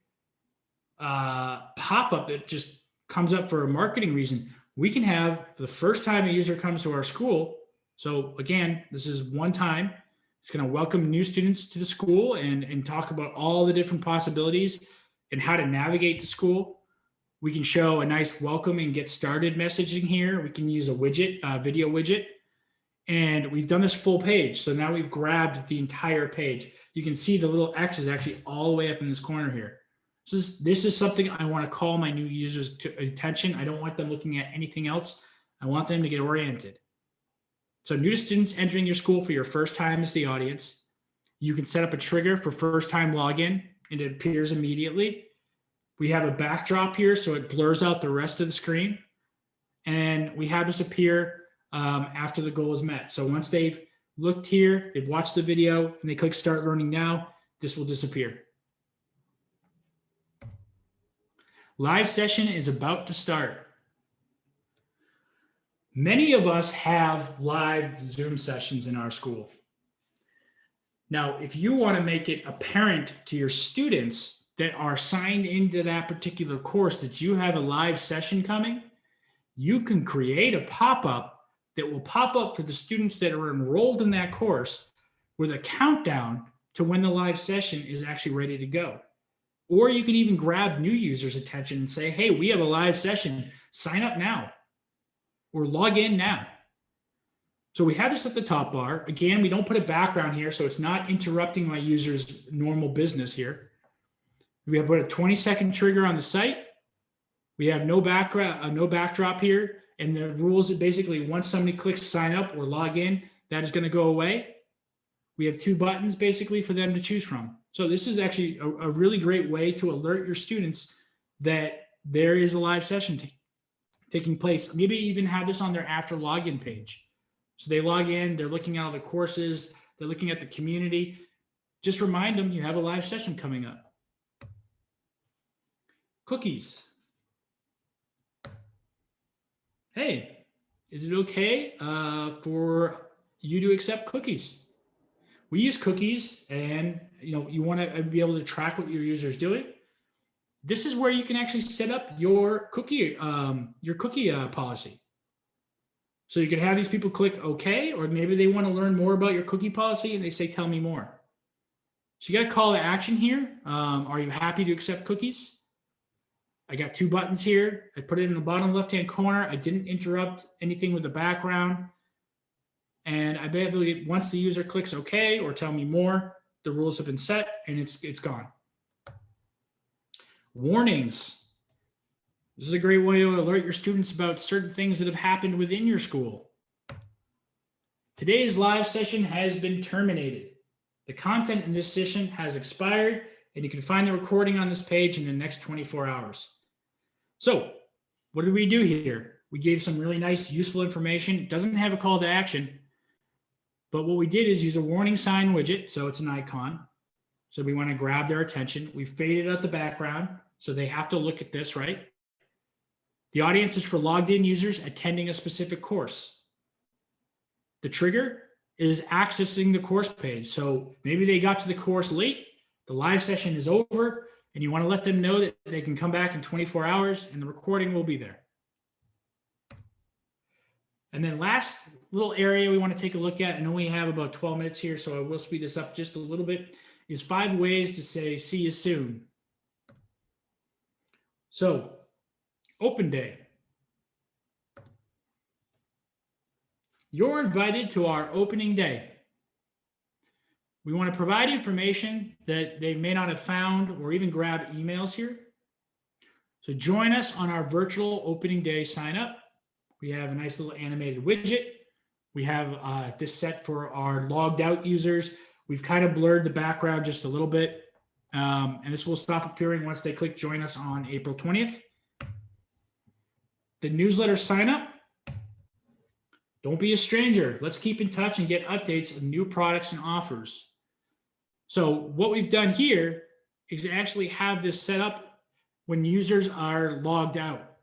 S1: pop-up that just comes up for a marketing reason, we can have the first time a user comes to our school. So again, this is one time. It's going to welcome new students to the school and talk about all the different possibilities and how to navigate the school. We can show a nice welcome and get started messaging here. We can use a widget, video widget. And we've done this full page. So now we've grabbed the entire page. You can see the little X is actually all the way up in this corner here. So this is something I want to call my new users to attention. I don't want them looking at anything else. I want them to get oriented. So new students entering your school for your first time is the audience. You can set up a trigger for first time login and it appears immediately. We have a backdrop here so it blurs out the rest of the screen. And we have this appear after the goal is met. So once they've looked here, they've watched the video, and they click Start Learning Now, this will disappear. Live session is about to start. Many of us have live Zoom sessions in our school. Now, if you want to make it apparent to your students that are signed into that particular course that you have a live session coming, you can create a pop-up that will pop up for the students that are enrolled in that course with a countdown to when the live session is actually ready to go. Or you can even grab new users' attention and say, hey, we have a live session, sign up now, or log in now. So we have this at the top bar. Again, we don't put a background here, so it's not interrupting my user's normal business here. We have put a 20-second trigger on the site. We have no background, no backdrop here. And the rules are basically once somebody clicks sign up or log in, that is going to go away. We have two buttons basically for them to choose from. So this is actually a really great way to alert your students that there is a live session taking place. Maybe even have this on their after login page. So they log in, they're looking at all the courses, they're looking at the community. Just remind them you have a live session coming up. Cookies. Hey, is it okay for you to accept cookies? We use cookies, and you want to be able to track what your user is doing. This is where you can actually set up your cookie policy. So you can have these people click OK, or maybe they want to learn more about your cookie policy and they say, tell me more. So you got a call to action here. Are you happy to accept cookies? I got two buttons here. I put it in the bottom left-hand corner. I didn't interrupt anything with the background. And I basically, once the user clicks OK or tell me more, the rules have been set and it's gone. Warnings. This is a great way to alert your students about certain things that have happened within your school. Today's live session has been terminated. The content in this session has expired, and you can find the recording on this page in the next 24 hours. So what did we do here? We gave some really nice, useful information. It doesn't have a call to action, but what we did is use a warning sign widget, so it's an icon. So we want to grab their attention. We faded out the background, so they have to look at this, right? The audience is for logged in users attending a specific course. The trigger is accessing the course page. So maybe they got to the course late, the live session is over, and you want to let them know that they can come back in 24 hours and the recording will be there. And then last little area we want to take a look at, I know we have about 12 minutes here, so I will speed this up just a little bit, is 5 ways to say, see you soon. So, open day. You're invited to our opening day. We want to provide information that they may not have found or even grab emails here. So join us on our virtual opening day sign up. We have a nice little animated widget. We have this set for our logged out users. We've kind of blurred the background just a little bit. And this will stop appearing once they click join us on April 20th. The newsletter sign up. Don't be a stranger. Let's keep in touch and get updates of new products and offers. So what we've done here is actually have this set up when users are logged out.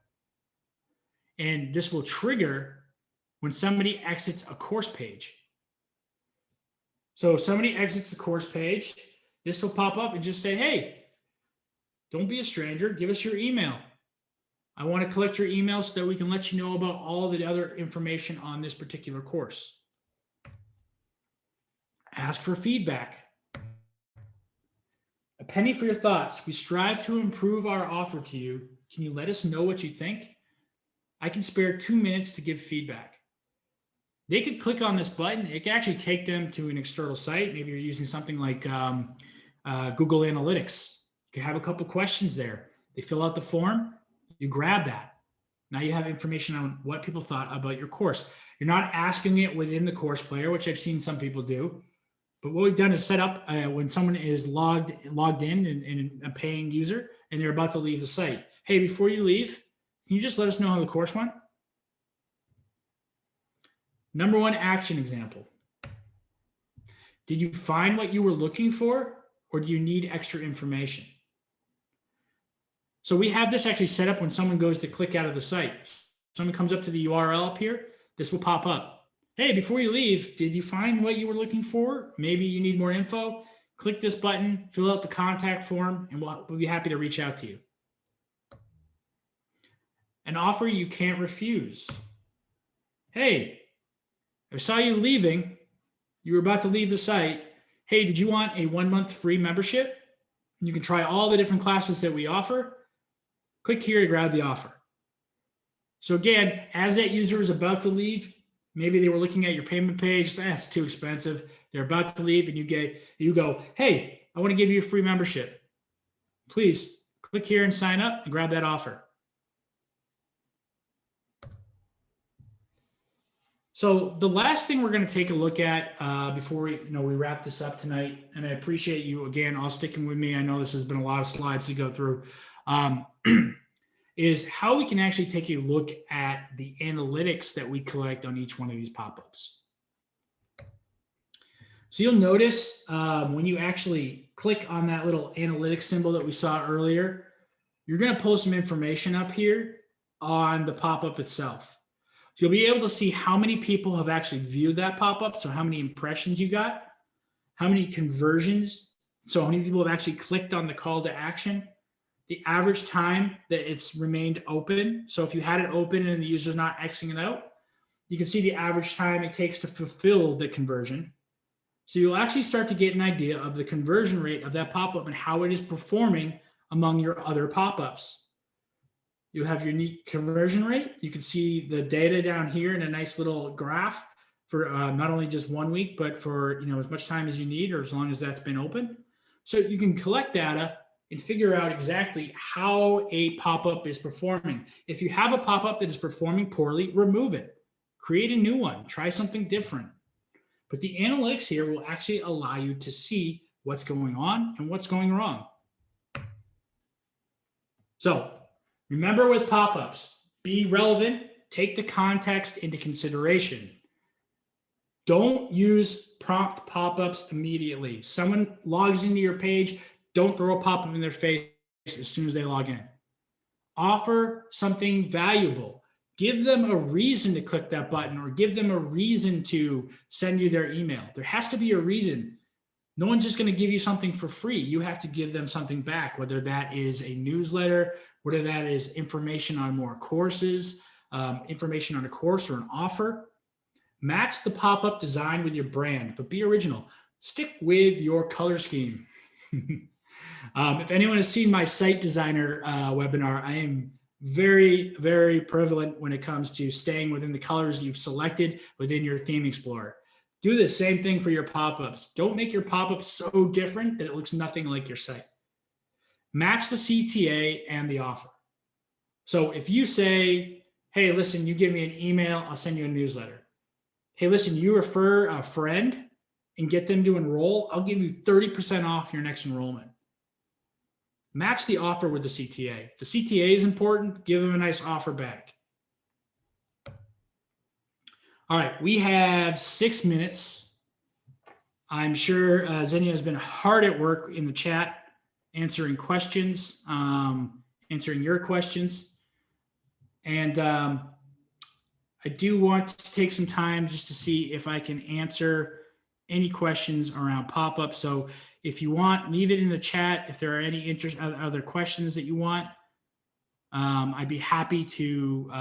S1: And this will trigger when somebody exits a course page. So if somebody exits the course page, this will pop up and just say, hey, don't be a stranger. Give us your email. I want to collect your email so that we can let you know about all the other information on this particular course. Ask for feedback. A penny for your thoughts. We strive to improve our offer to you. Can you let us know what you think? I can spare 2 minutes to give feedback. They could click on this button. It can actually take them to an external site. Maybe you're using something like Google Analytics. You can have a couple questions there. They fill out the form. You grab that. Now you have information on what people thought about your course. You're not asking it within the course player, which I've seen some people do. But what we've done is set up when someone is logged in and a paying user and they're about to leave the site. Hey, before you leave, can you just let us know how the course went? Number one action example. Did you find what you were looking for, or do you need extra information? So we have this actually set up when someone goes to click out of the site. Someone comes up to the URL up here, this will pop up. Hey, before you leave, did you find what you were looking for? Maybe you need more info. Click this button, fill out the contact form, and we'll be happy to reach out to you. An offer you can't refuse. Hey, I saw you leaving. You were about to leave the site. Hey, did you want a 1 month free membership? You can try all the different classes that we offer. Click here to grab the offer. So again, as that user is about to leave, maybe they were looking at your payment page. That's too expensive. They're about to leave and you go, hey, I want to give you a free membership. Please click here and sign up and grab that offer. So the last thing we're going to take a look at before we wrap this up tonight, and I appreciate you again all sticking with me. I know this has been a lot of slides to go through, is how we can actually take a look at the analytics that we collect on each one of these pop-ups. So you'll notice when you actually click on that little analytics symbol that we saw earlier, you're going to pull some information up here on the pop-up itself. So you'll be able to see how many people have actually viewed that pop-up. So how many impressions you got, how many conversions. So how many people have actually clicked on the call to action, the average time that it's remained open. So if you had it open and the user's not Xing it out, you can see the average time it takes to fulfill the conversion. So you'll actually start to get an idea of the conversion rate of that pop-up and how it is performing among your other pop-ups. You have your unique conversion rate. You can see the data down here in a nice little graph for not only just 1 week, but for as much time as you need or as long as that's been open. So you can collect data and figure out exactly how a pop-up is performing. If you have a pop-up that is performing poorly, remove it. Create a new one. Try something different. But the analytics here will actually allow you to see what's going on and what's going wrong. So remember with pop-ups, be relevant, take the context into consideration. Don't use prompt pop-ups immediately. Someone logs into your page, don't throw a pop-up in their face as soon as they log in. Offer something valuable. Give them a reason to click that button or give them a reason to send you their email. There has to be a reason. No one's just going to give you something for free. You have to give them something back, whether that is a newsletter, whether that is information on more courses, information on a course or an offer. Match the pop-up design with your brand, but be original. Stick with your color scheme. If anyone has seen my site designer webinar, I am very, very prevalent when it comes to staying within the colors you've selected within your theme explorer. Do the same thing for your pop-ups. Don't make your pop-ups so different that it looks nothing like your site. Match the CTA and the offer. So if you say, hey, listen, you give me an email, I'll send you a newsletter. Hey, listen, you refer a friend and get them to enroll, I'll give you 30% off your next enrollment. Match the offer with the CTA. If the CTA is important, give them a nice offer back. All right, we have 6 minutes. I'm sure Xenia has been hard at work in the chat, answering questions, answering your questions. And I do want to take some time just to see if I can answer any questions around pop-up. So if you want, leave it in the chat. If there are any other questions that you want, I'd be happy to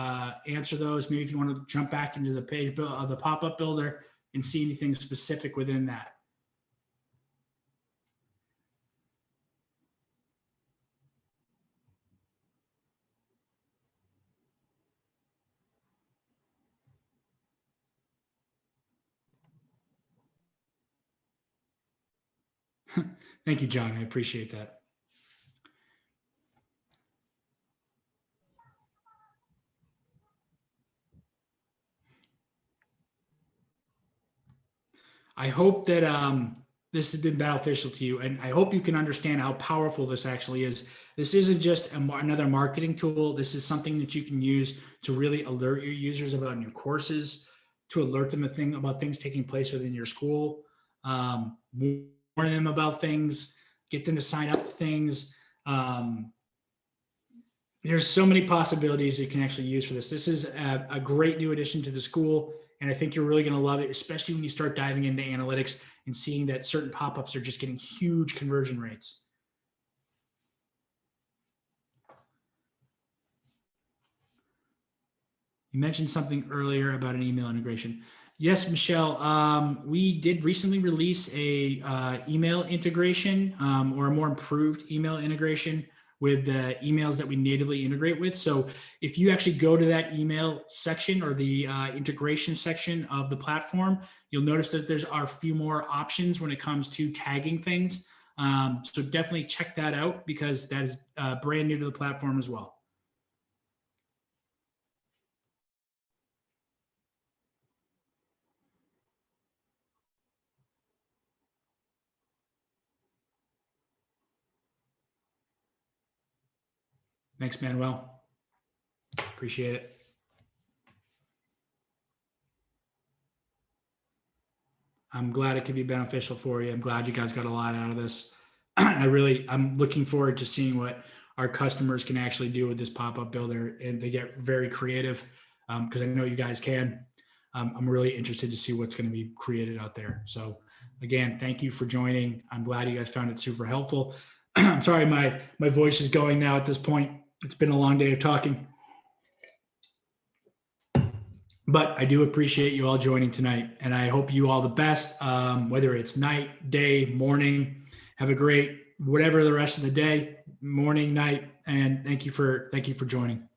S1: answer those. Maybe if you want to jump back into the page of the pop-up builder and see anything specific within that. Thank you, John. I appreciate that. I hope that this has been beneficial to you, and I hope you can understand how powerful this actually is. This isn't just another marketing tool. This is something that you can use to really alert your users about new courses, to alert them about things taking place within your school, warn them about things, get them to sign up to things. There's so many possibilities you can actually use for this. This is a great new addition to the school, and I think you're really going to love it, especially when you start diving into analytics and seeing that certain pop-ups are just getting huge conversion rates. You mentioned something earlier about an email integration. Yes, Michelle, we did recently release a email integration or a more improved email integration with the emails that we natively integrate with. So if you actually go to that email section or the integration section of the platform, you'll notice that there's a few more options when it comes to tagging things. So definitely check that out because that is brand new to the platform as well. Thanks, Manuel. Appreciate it. I'm glad it could be beneficial for you. I'm glad you guys got a lot out of this. I'm looking forward to seeing what our customers can actually do with this pop-up builder, and they get very creative because I know you guys can. I'm really interested to see what's going to be created out there. So again, thank you for joining. I'm glad you guys found it super helpful. I'm sorry, my voice is going now at this point. It's been a long day of talking. But I do appreciate you all joining tonight, and I hope you all the best, whether it's night, day, morning. Have a great whatever the rest of the day, morning, night, and thank you for joining.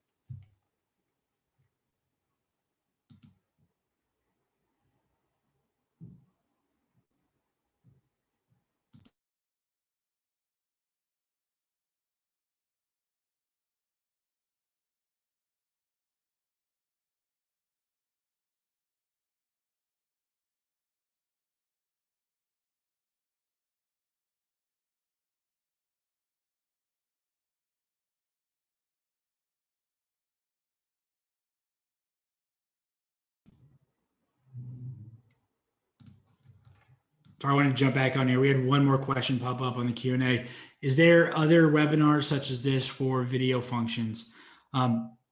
S1: So I want to jump back on here. We had one more question pop up on the Q&A. Is there other webinars such as this for video functions?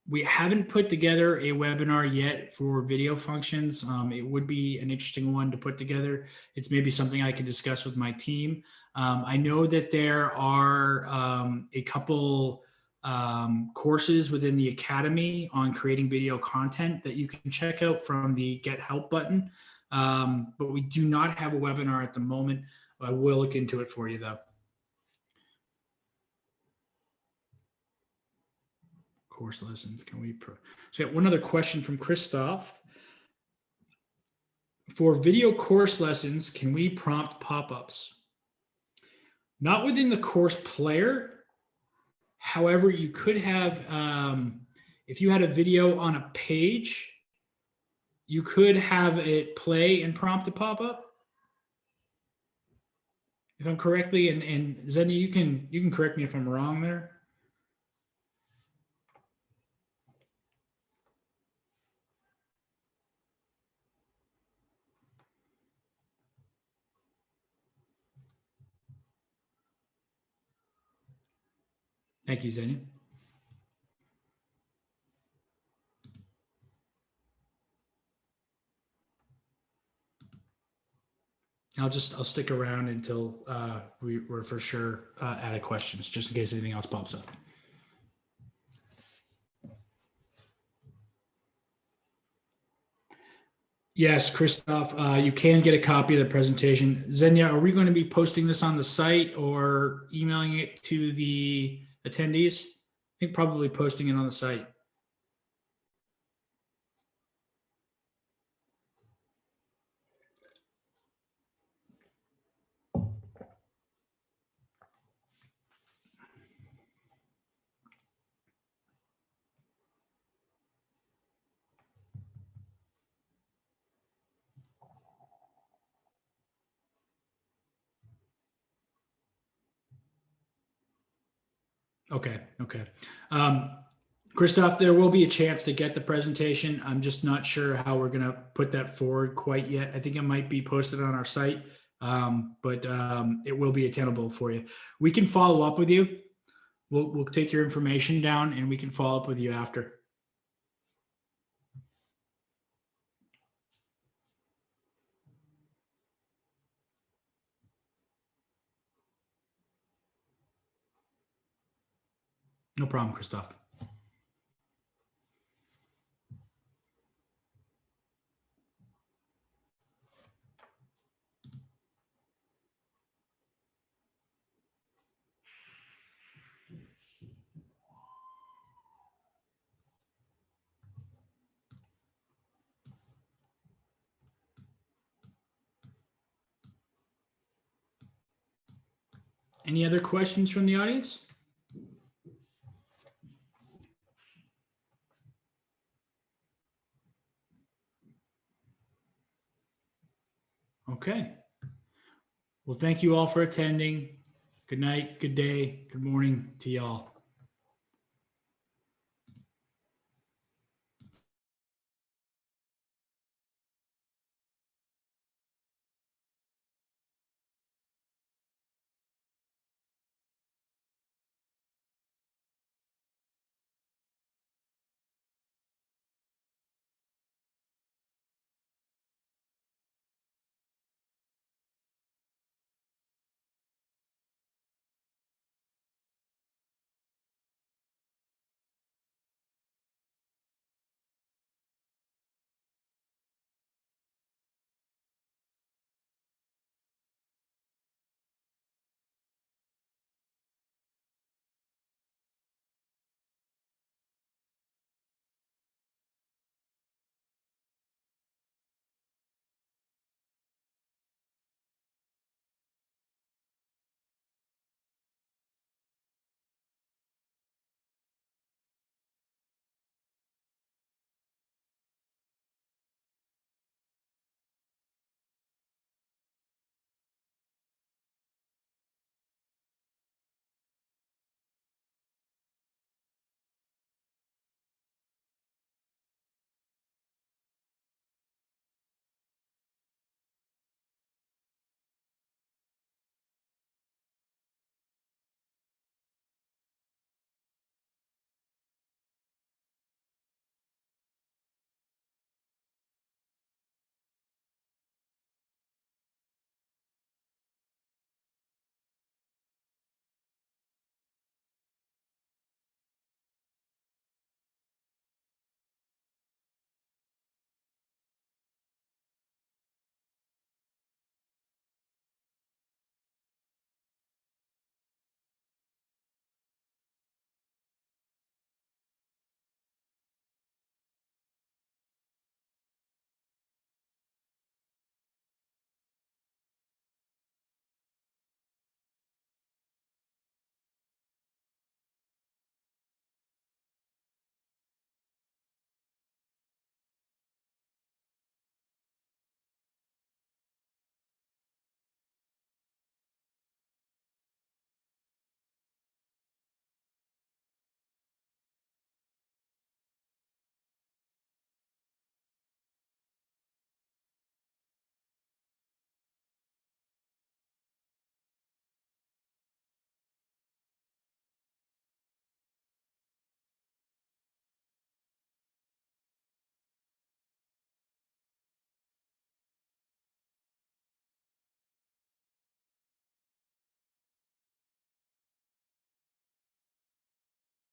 S1: We haven't put together a webinar yet for video functions. It would be an interesting one to put together. It's maybe something I could discuss with my team. I know that there are a couple courses within the Academy on creating video content that you can check out from the Get Help button. But we do not have a webinar at the moment. I will look into it for you though. Course lessons, can we? So we got one other question from Christoph. For video course lessons, can we prompt pop-ups? Not within the course player. However, you could have, if you had a video on a page, you could have it play and prompt a pop-up. If I'm correctly, and Zenny, you can correct me if I'm wrong there. Thank you, Zenny. I'll stick around until we're for sure out of questions, just in case anything else pops up. Yes, Christoph, you can get a copy of the presentation. Xenia, are we going to be posting this on the site or emailing it to the attendees? I think probably posting it on the site. Okay. Christoph, there will be a chance to get the presentation. I'm just not sure how we're going to put that forward quite yet. I think it might be posted on our site, but it will be attainable for you. We can follow up with you. We'll take your information down and we can follow up with you after. No problem, Christoph. Any other questions from the audience? Okay. Well, thank you all for attending. Good night, good day, good morning to y'all.